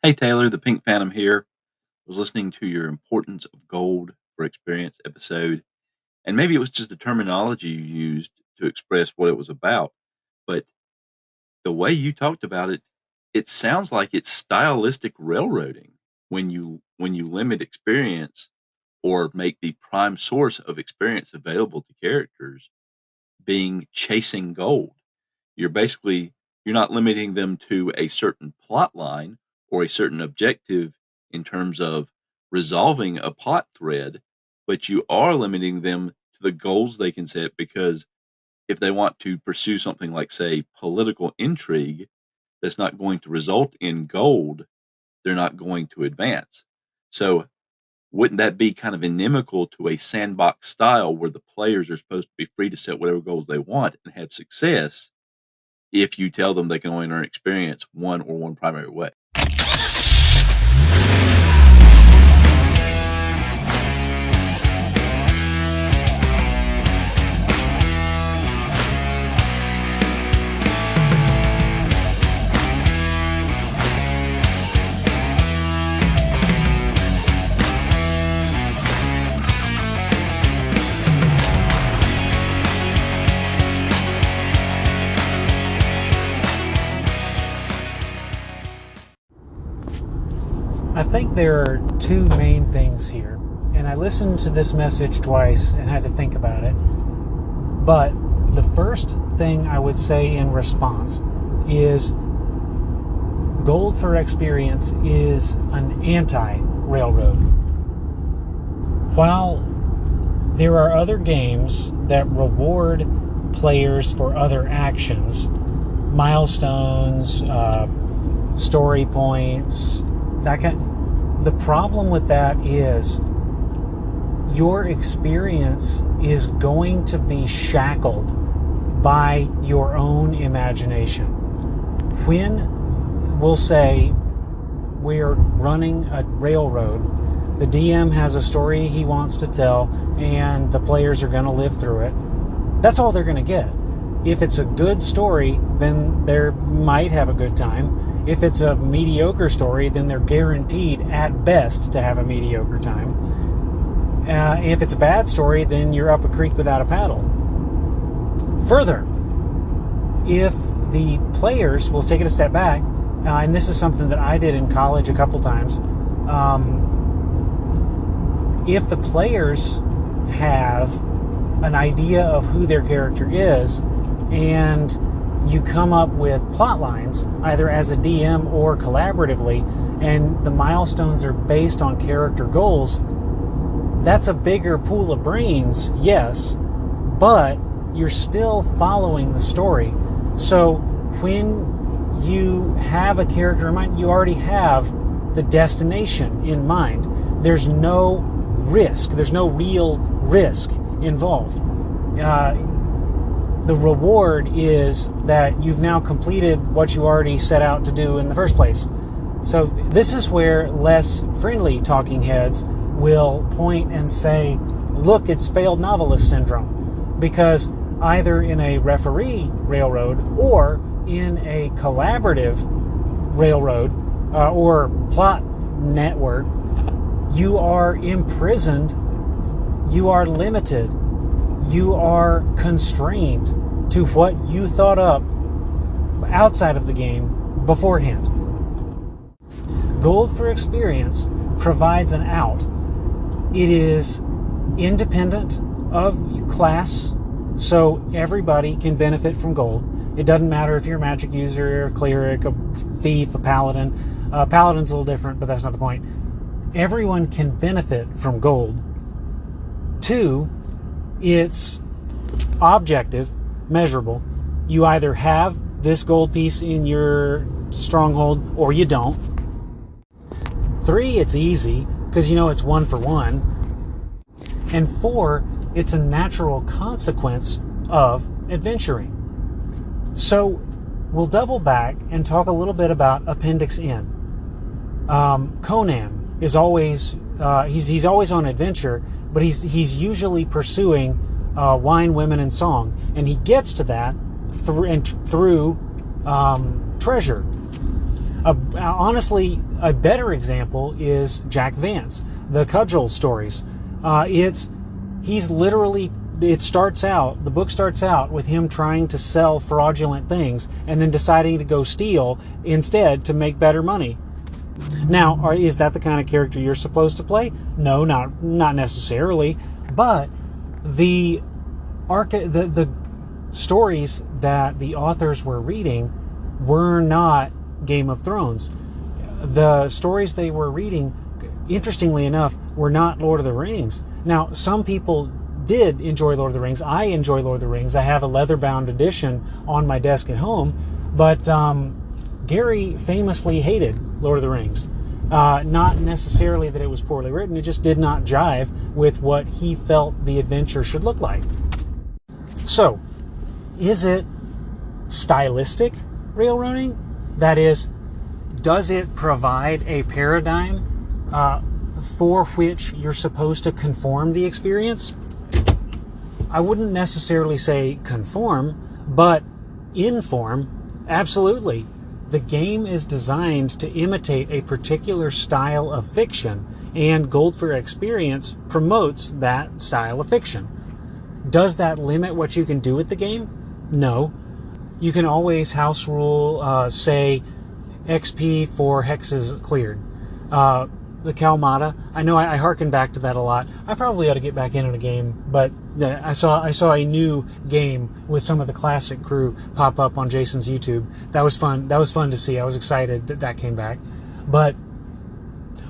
Hey Taylor, the Pink Phantom here. Was listening to your Importance of Gold for Experience episode, and maybe it was just the terminology you used to express what it was about, but the way you talked about it, it sounds like it's stylistic railroading when you limit experience or make the prime source of experience available to characters being chasing gold. You're not limiting them to a certain plot line or a certain objective in terms of resolving a plot thread, but you are limiting them to the goals they can set because if they want to pursue something like, say, political intrigue that's not going to result in gold, they're not going to advance. So wouldn't that be kind of inimical to a sandbox style where the players are supposed to be free to set whatever goals they want and have success if you tell them they can only earn experience one primary way? I think there are two main things here, and I listened to this message twice and had to think about it. But the first thing I would say in response is gold for experience is an anti-railroad. While there are other games that reward players for other actions, milestones, story points, the problem with that is your experience is going to be shackled by your own imagination. When we'll say we're running a railroad, the DM has a story he wants to tell and the players are going to live through it, that's all they're going to get. If it's a good story, then they might have a good time. If it's a mediocre story, then they're guaranteed at best to have a mediocre time. If it's a bad story, then you're up a creek without a paddle. Further, if the players, we'll take it a step back, and this is something that I did in college a couple times, if the players have an idea of who their character is, and you come up with plot lines, either as a DM or collaboratively, and the milestones are based on character goals, that's a bigger pool of brains, yes, but you're still following the story. So when you have a character in mind, you already have the destination in mind. There's no risk. There's no real risk involved. The reward is that you've now completed what you already set out to do in the first place. So this is where less friendly talking heads will point and say, look, it's failed novelist syndrome. Because either in a referee railroad or in a collaborative railroad or plot network, you are imprisoned, you are limited, you are constrained to what you thought up outside of the game beforehand. Gold for experience provides an out. It is independent of class, so everybody can benefit from gold. It doesn't matter if you're a magic user, a cleric, a thief, a paladin. Paladin's a little different, but that's not the point. Everyone can benefit from gold. Two, it's objective, measurable. You either have this gold piece in your stronghold or you don't. Three, it's easy because you know it's 1 for 1. And 4, it's a natural consequence of adventuring. So we'll double back and talk a little bit about Appendix N. Conan is always he's always on adventure, but he's usually pursuing wine, women, and song, and he gets to that through treasure. Honestly, a better example is Jack Vance, the Cudgel stories. He's literally, the book starts out with him trying to sell fraudulent things and then deciding to go steal instead to make better money. Now, is that the kind of character you're supposed to play? No, not necessarily. But the stories that the authors were reading were not Game of Thrones. The stories they were reading, interestingly enough, were not Lord of the Rings. Now, some people did enjoy Lord of the Rings. I enjoy Lord of the Rings. I have a leather-bound edition on my desk at home. But Gary famously hated Lord of the Rings. Not necessarily that it was poorly written, it just did not jive with what he felt the adventure should look like. So, is it stylistic railroading? That is, does it provide a paradigm for which you're supposed to conform the experience? I wouldn't necessarily say conform, but inform, absolutely. The game is designed to imitate a particular style of fiction, and Gold for Experience promotes that style of fiction. Does that limit what you can do with the game? No. You can always house rule, say, XP for hexes cleared. The Kalmata, I know I harken back to that a lot. I probably ought to get back in on a game, but I saw a new game with some of the classic crew pop up on Jason's YouTube. That was fun. That was fun to see. I was excited that came back. But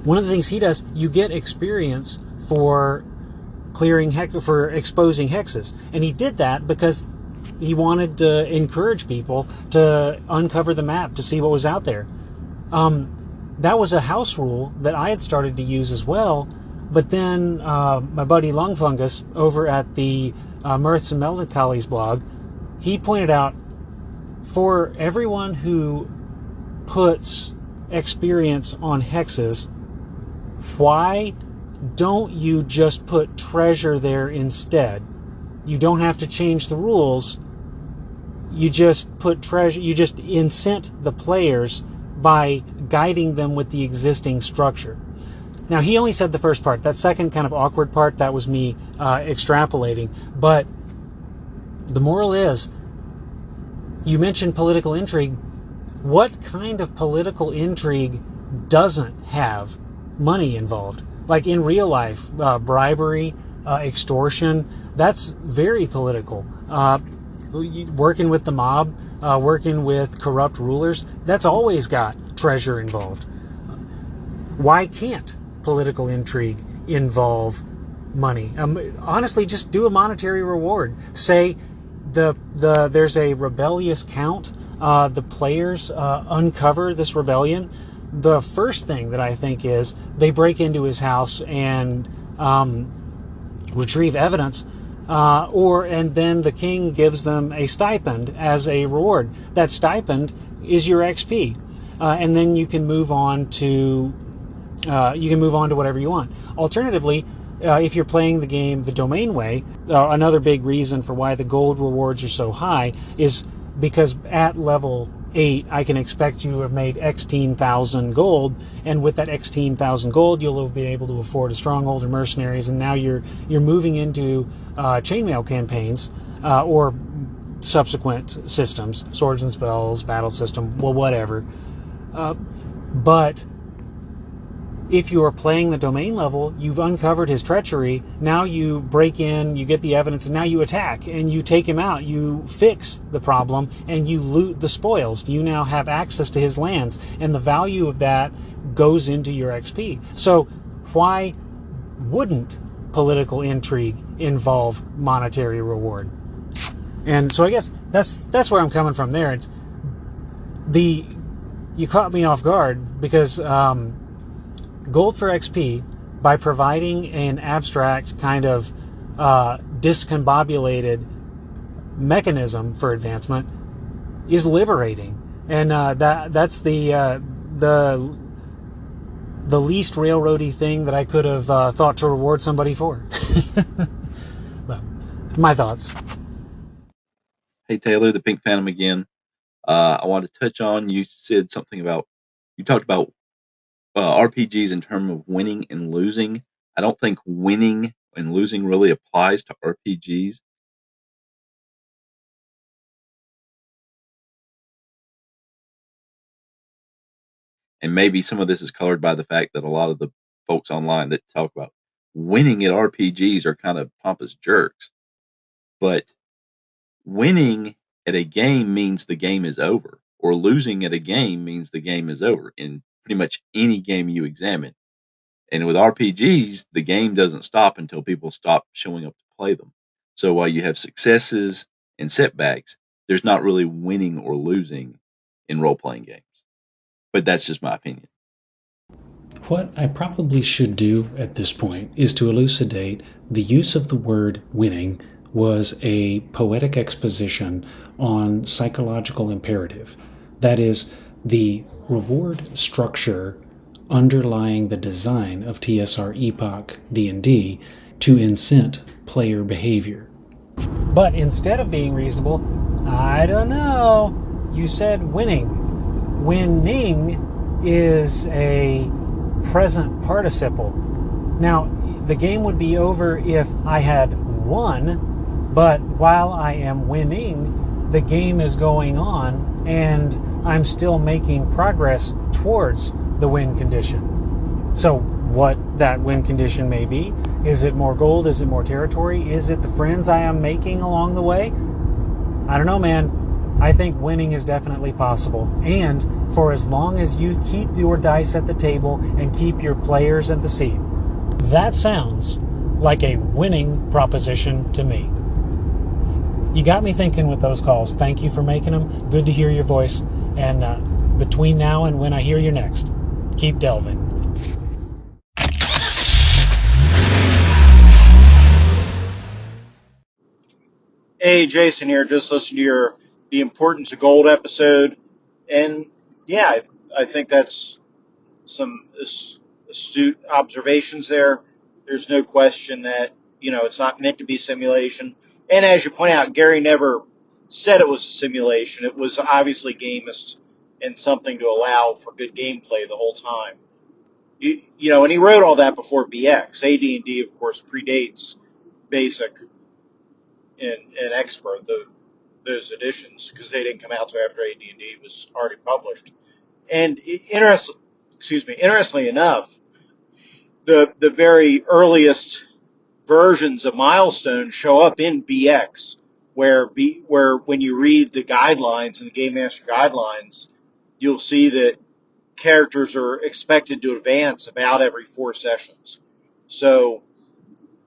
one of the things he does, you get experience for for exposing hexes, and he did that because he wanted to encourage people to uncover the map to see what was out there. That was a house rule that I had started to use as well, but then my buddy Lung Fungus over at the Mirths and Melancholies blog, he pointed out, for everyone who puts experience on hexes, why don't you just put treasure there instead? You don't have to change the rules. You just put treasure, you just incent the players by guiding them with the existing structure. Now, he only said the first part. That second kind of awkward part, that was me extrapolating. But the moral is, you mentioned political intrigue. What kind of political intrigue doesn't have money involved? Like in real life, bribery, extortion, that's very political. Working with the mob, working with corrupt rulers, that's always got treasure involved. Why can't political intrigue involve money? Honestly, just do a monetary reward. Say there's a rebellious count. The players uncover this rebellion. The first thing that I think is they break into his house and retrieve evidence. And then the king gives them a stipend as a reward. That stipend is your XP, and then you can move on to whatever you want. Alternatively, if you're playing the game the domain way, another big reason for why the gold rewards are so high is because at level 8, I can expect you to have made X-10,000 gold, and with that X-10,000 gold, you'll have been able to afford a stronghold or mercenaries, and now you're moving into chainmail campaigns or subsequent systems, swords and spells, battle system, well, whatever. But if you are playing the domain level, you've uncovered his treachery. Now you break in, you get the evidence, and now you attack, and you take him out. You fix the problem, and you loot the spoils. You now have access to his lands, and the value of that goes into your XP. So why wouldn't political intrigue involve monetary reward? And so I guess that's where I'm coming from there. It's you caught me off guard because Gold for XP, by providing an abstract kind of discombobulated mechanism for advancement, is liberating, and that's the least railroady thing that I could have thought to reward somebody for. But my thoughts. Hey Taylor, the Pink Phantom again. I wanted to touch on, you said something about You talked about RPGs in terms of winning and losing. I don't think winning and losing really applies to RPGs. And maybe some of this is colored by the fact that a lot of the folks online that talk about winning at RPGs are kind of pompous jerks. But winning at a game means the game is over, or losing at a game means the game is over in pretty much any game you examine. And with RPGs, the game doesn't stop until people stop showing up to play them. So while you have successes and setbacks, there's not really winning or losing in role-playing games. But that's just my opinion. What I probably should do at this point is to elucidate the use of the word winning was a poetic exposition on psychological imperative. That is, the reward structure underlying the design of TSR Epoch D&D to incent player behavior. But instead of being reasonable, I don't know, you said winning. Winning is a present participle. Now, the game would be over if I had won, but while I am winning, the game is going on and I'm still making progress towards the win condition. So what that win condition may be, is it more gold, is it more territory, is it the friends I am making along the way? I don't know, man. I think winning is definitely possible. And for as long as you keep your dice at the table and keep your players at the seat. That sounds like a winning proposition to me. You got me thinking with those calls. Thank you for making them. Good to hear your voice. And between now and when I hear you next, keep delving. Hey, Jason here. Just listened to your The Importance of Gold episode. And yeah, I think that's some astute observations there. There's no question that, it's not meant to be simulation. And as you point out, Gary never said it was a simulation. It was obviously gamist and something to allow for good gameplay the whole time. And he wrote all that before BX. AD&D, of course, predates Basic and Expert, those editions, because they didn't come out until after AD&D was already published. And interestingly enough, the very earliest versions of Milestones show up in BX, where when you read the guidelines and the Game Master guidelines, you'll see that characters are expected to advance about every 4 sessions. So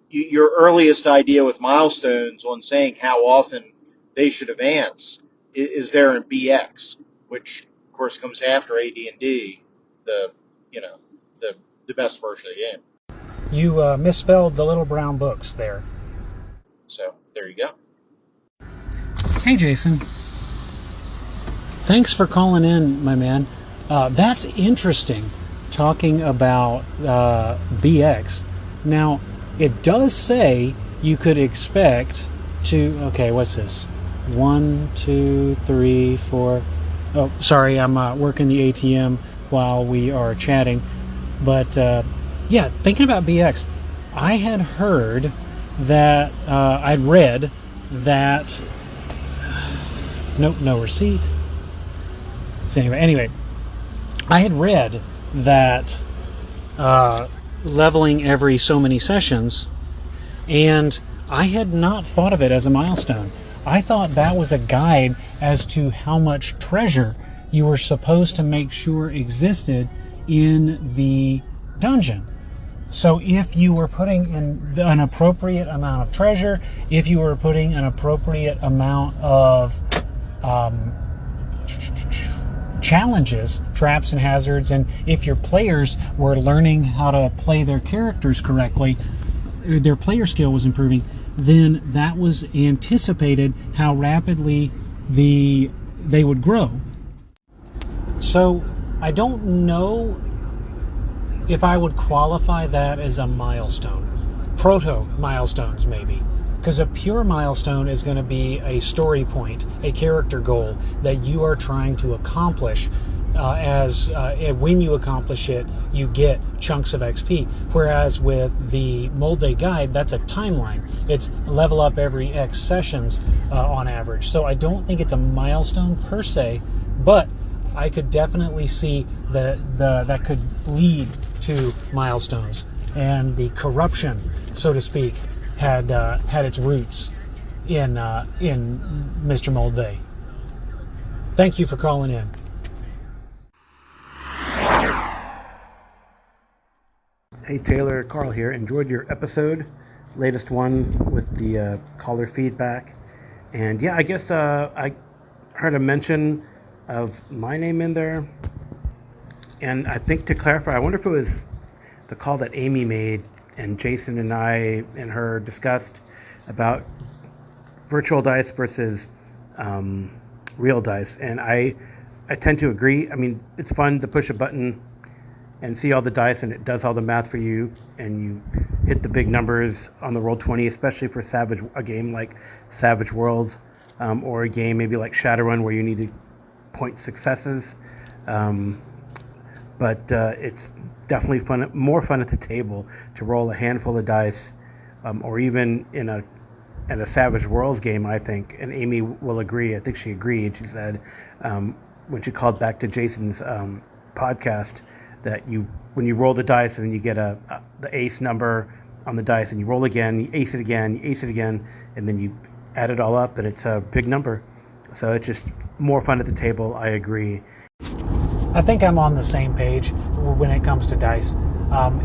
your earliest idea with Milestones on saying how often they should advance is there in BX, which of course comes after AD&D, the best version of the game. You misspelled the Little Brown Books there. So there you go. Hey, Jason. Thanks for calling in, my man. That's interesting, talking about BX. Now, it does say you could expect to... Okay, what's this? 1, 2, 3, 4... Oh, sorry, I'm working the ATM while we are chatting. But, yeah, thinking about BX, I had heard that... I'd read that... Nope, no receipt. So anyway, I had read that leveling every so many sessions, and I had not thought of it as a milestone. I thought that was a guide as to how much treasure you were supposed to make sure existed in the dungeon. So if you were putting in an appropriate amount of treasure, if you were putting an appropriate amount of challenges, traps and hazards, and if your players were learning how to play their characters correctly, their player skill was improving, then that was anticipated how rapidly they would grow. So I don't know if I would qualify that as a milestone. Proto-milestones, maybe. Because a pure milestone is going to be a story point, a character goal that you are trying to accomplish. when you accomplish it, you get chunks of XP. Whereas with the Mold Day guide, that's a timeline. It's level up every X sessions on average. So I don't think it's a milestone per se, but I could definitely see that could lead to milestones. And the corruption, so to speak, had its roots in Mr. Mold Day. Thank you for calling in. Hey Taylor, Karl here. Enjoyed your episode, latest one with the caller feedback. And yeah, I guess I heard a mention of my name in there. And I think to clarify, I wonder if it was the call that Amy made and Jason and I and her discussed about virtual dice versus real dice. And I tend to agree. I mean, it's fun to push a button and see all the dice, and it does all the math for you, and you hit the big numbers on the Roll20, especially for a game like Savage Worlds, or a game maybe like Shadowrun where you need to point successes. But it's definitely more fun at the table to roll a handful of dice, or even in a Savage Worlds game, I think. And Amy will agree. I think she agreed. She said when she called back to Jason's podcast, that when you roll the dice and then you get the ace number on the dice and you roll again, you ace it again, and then you add it all up and it's a big number. So it's just more fun at the table. I agree. I think I'm on the same page when it comes to dice.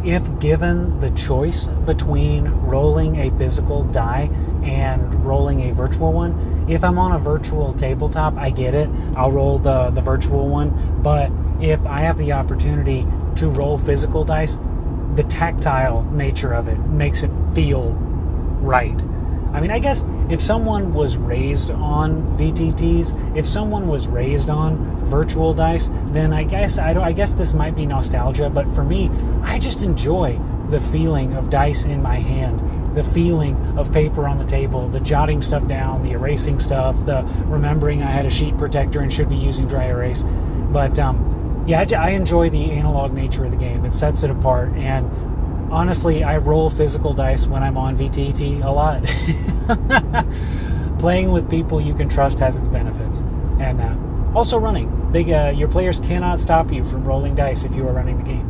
If given the choice between rolling a physical die and rolling a virtual one, if I'm on a virtual tabletop, I get it. I'll roll the virtual one. But if I have the opportunity to roll physical dice, the tactile nature of it makes it feel right. I mean, I guess if someone was raised on VTTs, if someone was raised on virtual dice, then I guess this might be nostalgia. But for me, I just enjoy the feeling of dice in my hand, the feeling of paper on the table, the jotting stuff down, the erasing stuff, the remembering I had a sheet protector and should be using dry erase. But yeah, I enjoy the analog nature of the game. It sets it apart. And honestly, I roll physical dice when I'm on VTT a lot. Playing with people you can trust has its benefits. And also running. Your players cannot stop you from rolling dice if you are running the game.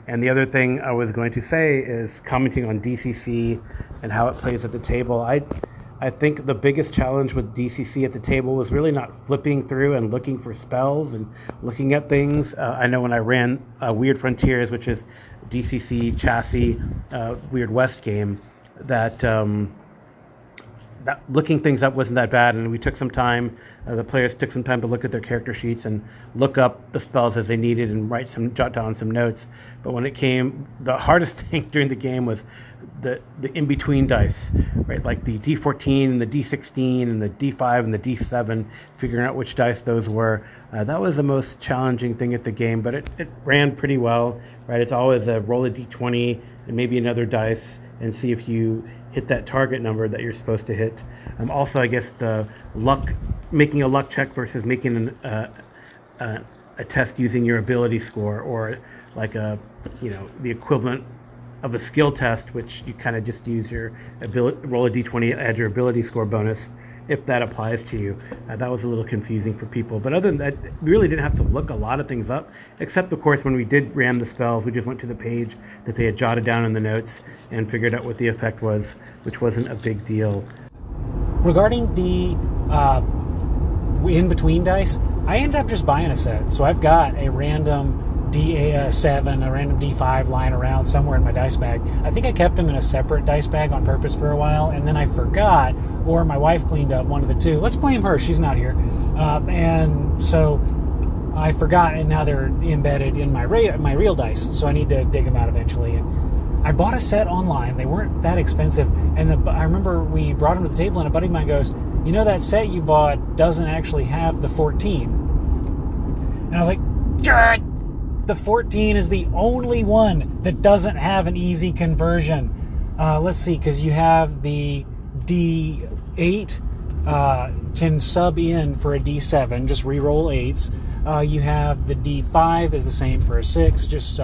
And the other thing I was going to say is commenting on DCC and how it plays at the table. I think the biggest challenge with DCC at the table was really not flipping through and looking for spells and looking at things. I know when I ran Weird Frontiers, which is DCC chassis Weird West game, that looking things up wasn't that bad, and we took some time. The players took some time to look at their character sheets and look up the spells as they needed and jot down some notes. But when it came, the hardest thing during the game was the in-between dice, right? Like the D14 and the D16 and the D5 and the D7, figuring out which dice those were. That was the most challenging thing at the game, but it ran pretty well, right? It's always a roll a D20 and maybe another dice and see if you hit that target number that you're supposed to hit. Also, I guess the making a luck check versus making a test using your ability score, or like the equivalent of a skill test, which you kind of just use your roll a d20, add your ability score bonus, if that applies to you. That was a little confusing for people. But other than that, we really didn't have to look a lot of things up, except, of course, when we did ram the spells, we just went to the page that they had jotted down in the notes and figured out what the effect was, which wasn't a big deal. Regarding the in-between dice, I ended up just buying a set. So I've got a random D7, a random D5 lying around somewhere in my dice bag. I think I kept them in a separate dice bag on purpose for a while, and then I forgot, or my wife cleaned up, one of the two. Let's blame her, she's not here. And so I forgot, and now they're embedded in my real dice, so I need to dig them out eventually. And I bought a set online. They weren't that expensive, and I remember we brought them to the table, and a buddy of mine goes, "You know, that set you bought doesn't actually have the 14. And I was like, "Dirt! The 14 is the only one that doesn't have an easy conversion." Let's see, because you have the D8 can sub in for a D7, just re-roll 8s. You have the D5 is the same for a 6, just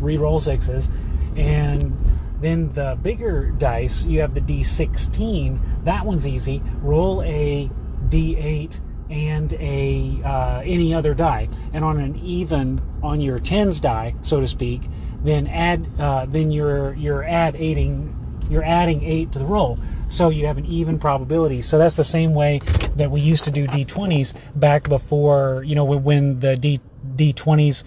re-roll 6s. And then the bigger dice, you have the D16. That one's easy. Roll a D8 and any other die, and on an even on your tens die, so to speak, then you're adding 8 to the roll, so you have an even probability. So that's the same way that we used to do D20s back before, when the D20s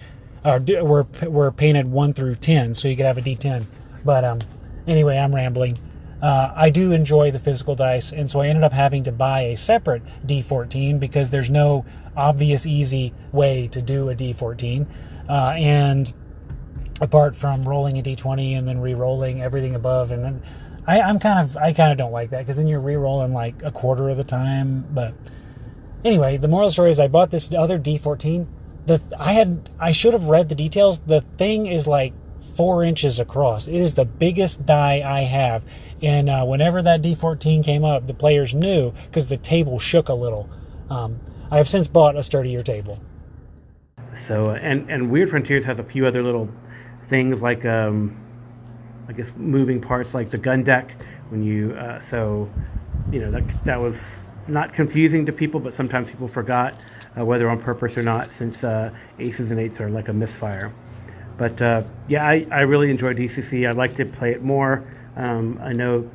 were painted 1 through 10, so you could have a D10. But anyway, I'm rambling. I do enjoy the physical dice, and so I ended up having to buy a separate D14 because there's no obvious easy way to do a D14. And apart from rolling a D20 and then re-rolling everything above, and then I kind of don't like that, because then you're re-rolling like a quarter of the time. But anyway, the moral of the story is I bought this other D14. I should have read the details. The thing is like 4 inches across. It is the biggest die I have. And whenever that D14 came up, the players knew, because the table shook a little. I have since bought a sturdier table. So, and Weird Frontiers has a few other little things like, I guess, moving parts, like the gun deck. When you, that was not confusing to people, but sometimes people forgot whether on purpose or not, since aces and eights are like a misfire. But I really enjoy DCC. I'd like to play it more. I know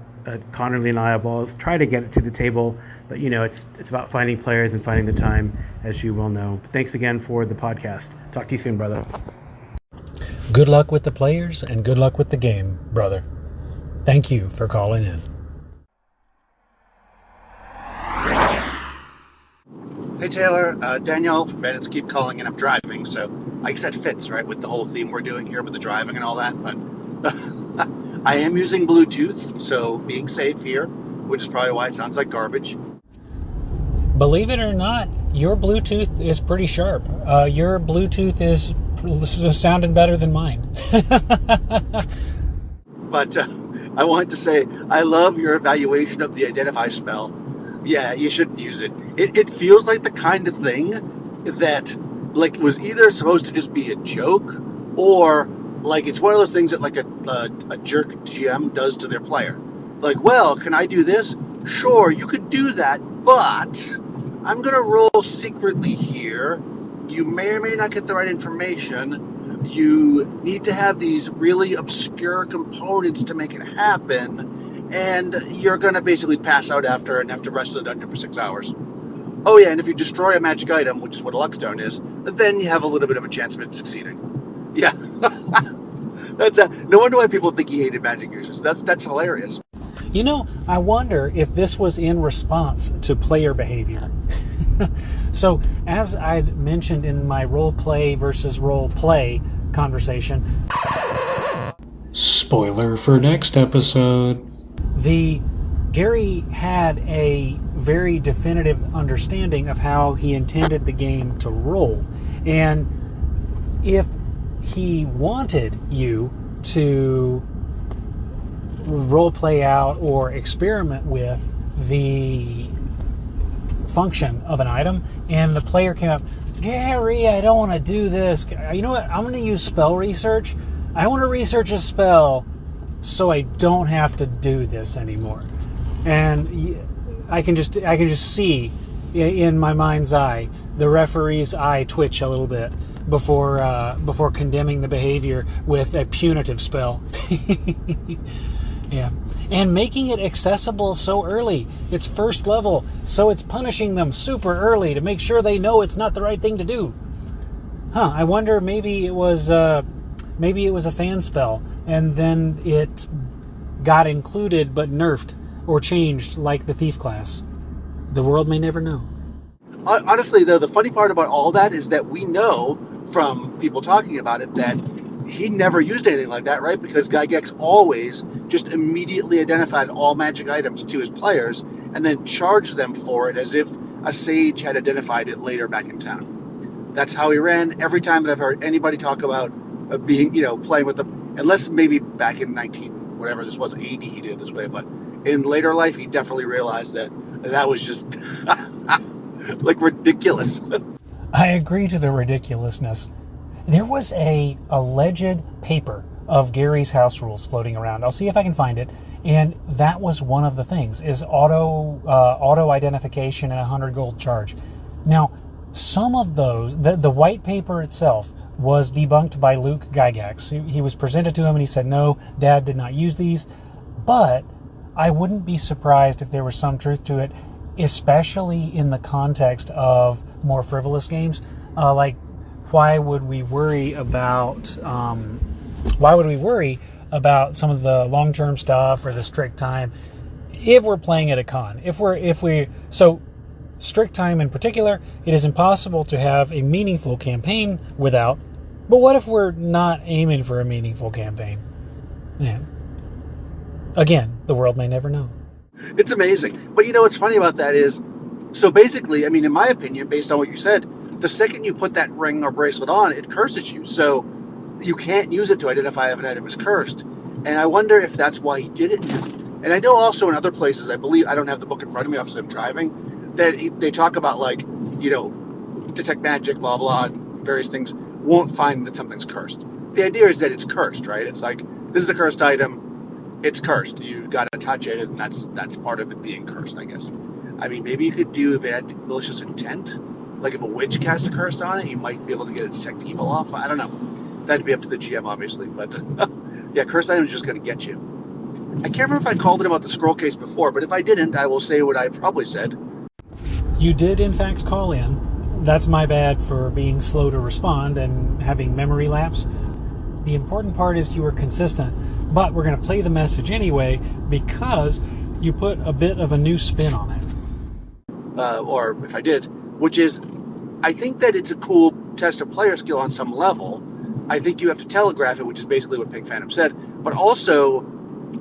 Connerly and I have always tried to get it to the table, but it's about finding players and finding the time, as you well know. But thanks again for the podcast. Talk to you soon, brother. Good luck with the players and good luck with the game, brother. Thank you for calling in. Hey Taylor, Danielle from Bandits keep calling in. I'm driving, so I guess that fits, right, with the whole theme we're doing here with the driving and all that. But I am using Bluetooth, so being safe here, which is probably why it sounds like garbage. Believe it or not, your Bluetooth is pretty sharp. Your Bluetooth is sounding better than mine. But I wanted to say, I love your evaluation of the identify spell. Yeah, you shouldn't use it. It feels like the kind of thing that, like, was either supposed to just be a joke, or like it's one of those things that like a jerk GM does to their player. Like, well, can I do this? Sure, you could do that, but I'm gonna roll secretly here. You may or may not get the right information. You need to have these really obscure components to make it happen, and you're gonna basically pass out after and have to rest in the dungeon for 6 hours. Oh yeah, and if you destroy a magic item, which is what a Luckstone is, then you have a little bit of a chance of it succeeding. Yeah. No wonder why people think he hated magic users. That's hilarious. I wonder if this was in response to player behavior. So, as I'd mentioned in my role play versus role play conversation, spoiler for next episode, Gary had a very definitive understanding of how he intended the game to roll. And if he wanted you to role play out or experiment with the function of an item, and the player came up, Gary, I don't want to do this. You know what? I'm going to use spell research. I want to research a spell so I don't have to do this anymore. And I can just see in my mind's eye the referee's eye twitch a little bit before condemning the behavior with a punitive spell. Yeah. And making it accessible so early. It's first level, so it's punishing them super early to make sure they know it's not the right thing to do. I wonder, maybe it was a fan spell, and then it got included but nerfed or changed like the thief class. The world may never know. Honestly, though, the funny part about all that is that we know from people talking about it that he never used anything like that, right? Because Gygax always just immediately identified all magic items to his players and then charged them for it as if a sage had identified it later back in town. That's how he ran every time that I've heard anybody talk about being, playing with them. Unless maybe back in whatever this was, 80, he did it this way. But in later life, he definitely realized that was just like ridiculous. I agree to the ridiculousness. There was a alleged paper of Gary's house rules floating around. I'll see if I can find it. And that was one of the things, is auto identification and 100 gold charge. Now, some of those, the white paper itself was debunked by Luke Gygax. He was presented to him and he said, no, Dad did not use these. But I wouldn't be surprised if there was some truth to it, especially in the context of more frivolous games. Like, why would we worry about some of the long-term stuff or the strict time if we're playing at a con? So strict time in particular, it is impossible to have a meaningful campaign without. But what if we're not aiming for a meaningful campaign? Yeah. Again, the world may never know. It's amazing. But you know what's funny about that is, so basically, I mean, in my opinion, based on what you said, the second you put that ring or bracelet on, it curses you. So you can't use it to identify if an item is cursed. And I wonder if that's why he did it. And I know also in other places, I believe, I don't have the book in front of me, obviously I'm driving, that they talk about, like, you know, detect magic, blah, blah, and various things, won't find that something's cursed. The idea is that it's cursed, right? It's like, this is a cursed item, it's cursed. You got to touch it, and that's part of it being cursed, I guess. I mean, maybe you could do if it had malicious intent. Like if a witch cast a curse on it, you might be able to get a detect evil off. I don't know. That'd be up to the GM, obviously. But yeah, cursed item is just going to get you. I can't remember if I called it about the scroll case before, but if I didn't, I will say what I probably said. You did, in fact, call in. That's my bad for being slow to respond and having memory lapse. The important part is you were consistent, but we're going to play the message anyway because you put a bit of a new spin on it. Or if I did, which is, I think that it's a cool test of player skill on some level. I think you have to telegraph it, which is basically what Pink Phantom said. But also,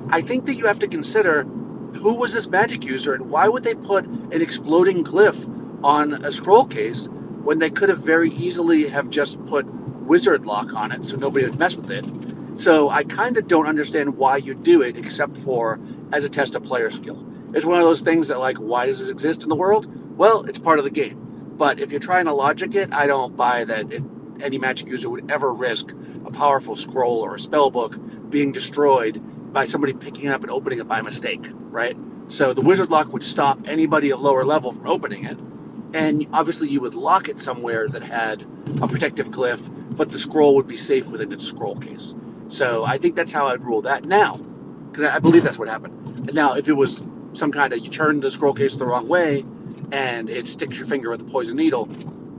I think that you have to consider who was this magic user and why would they put an exploding glyph on a scroll case when they could have very easily have just put wizard lock on it so nobody would mess with it. So I kind of don't understand why you do it except for as a test of player skill. It's one of those things that, like, why does this exist in the world? Well, it's part of the game. But if you're trying to logic it, I don't buy that any magic user would ever risk a powerful scroll or a spell book being destroyed by somebody picking it up and opening it by mistake, right? So the wizard lock would stop anybody of lower level from opening it. And obviously you would lock it somewhere that had a protective glyph, but the scroll would be safe within its scroll case. So I think that's how I'd rule that now, because I believe that's what happened. And now, if it was some kind of, you turn the scroll case the wrong way and it sticks your finger with a poison needle,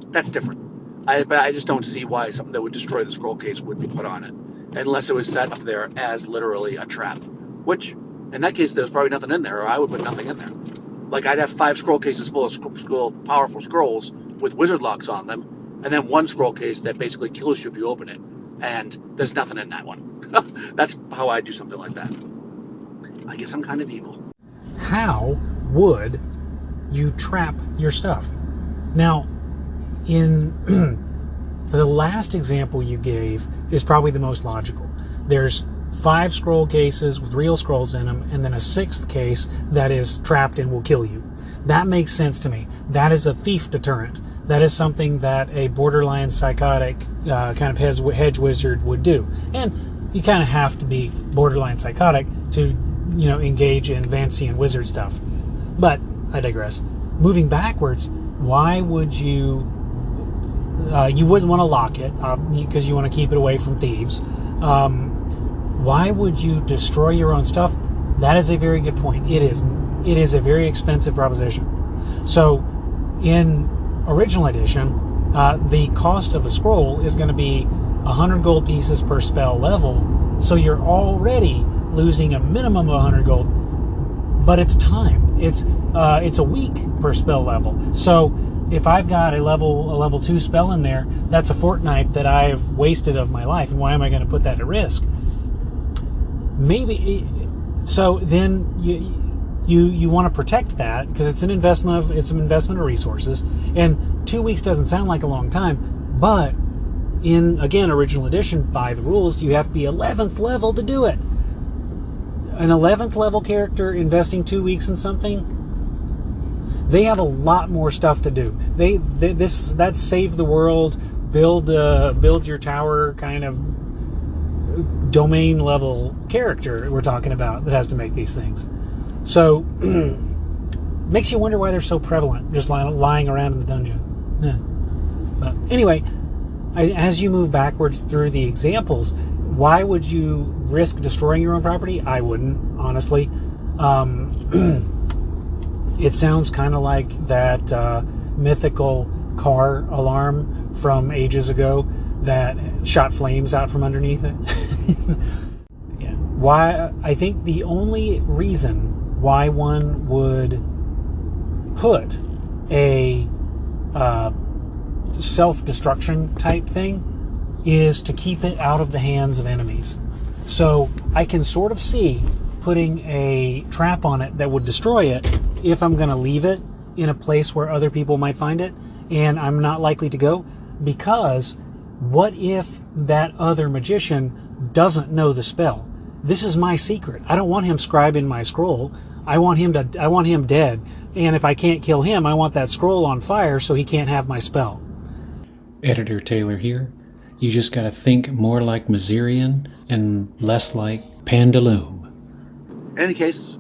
that's different. But I just don't see why something that would destroy the scroll case would be put on it, unless it was set up there as literally a trap, which, in that case, there's probably nothing in there, or I would put nothing in there. Like, I'd have 5 scroll cases full of powerful scrolls with wizard locks on them, and then 1 scroll case that basically kills you if you open it, and there's nothing in that one. That's how I do something like that. I guess I'm kind of evil. How would you trap your stuff? Now, in the last example you gave is probably the most logical. There's 5 scroll cases with real scrolls in them, and then a 6th case that is trapped and will kill you. That makes sense to me. That is a thief deterrent. That is something that a borderline psychotic kind of hedge wizard would do. And you kind of have to be borderline psychotic to, engage in Vancian wizard stuff. But I digress. Moving backwards, why would you wouldn't want to lock it because you want to keep it away from thieves. Why would you destroy your own stuff? That is a very good point. It is a very expensive proposition. So in original edition, the cost of a scroll is going to be 100 gold pieces per spell level. So you're already losing a minimum of 100 gold, but it's time. It's a week per spell level. So if I've got a level 2 spell in there, that's a fortnight that I've wasted of my life. And why am I going to put that at risk? Maybe so. Then you want to protect that because it's an investment of resources. And 2 weeks doesn't sound like a long time, but in original edition, by the rules, you have to be 11th level to do it. An 11th level character investing 2 weeks in something, They have a lot more stuff to do. That's save the world, build your tower kind of domain level character we're talking about that has to make these things. So makes you wonder why they're so prevalent, just lying around in the dungeon. Yeah. But anyway, as you move backwards through the examples, why would you risk destroying your own property? I wouldn't, honestly. It sounds kind of like that mythical car alarm from ages ago that shot flames out from underneath it. Yeah. Why? I think the only reason why one would put a self-destruction type thing is to keep it out of the hands of enemies. So I can sort of see putting a trap on it that would destroy it if I'm going to leave it in a place where other people might find it and I'm not likely to go, because what if that other magician doesn't know the spell? This is my secret. I don't want him scribing my scroll. I want him dead. And if I can't kill him, I want that scroll on fire so he can't have my spell. Editor Taylor here. You just gotta think more like Mazirian and less like Pandaloom. In any case,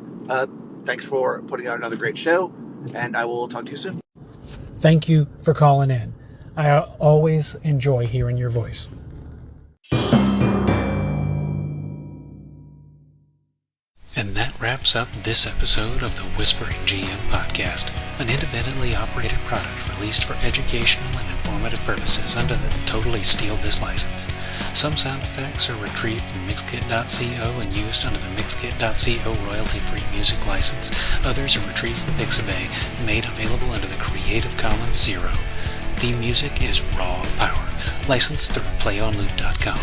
thanks for putting out another great show, and I will talk to you soon. Thank you for calling in. I always enjoy hearing your voice. And that wraps up this episode of the Whispering GM podcast, an independently operated product released for educational and informative purposes under the Totally Steal This license. Some sound effects are retrieved from Mixkit.co and used under the Mixkit.co royalty-free music license. Others are retrieved from Pixabay and made available under the Creative Commons 0. Theme music is Raw Power, licensed through PlayOnLoot.com.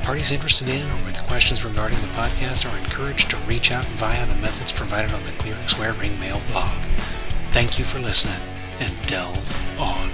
Parties interested in or with questions regarding the podcast are encouraged to reach out via the methods provided on the Clerics Wear Ringmail blog. Thank you for listening, and delve on.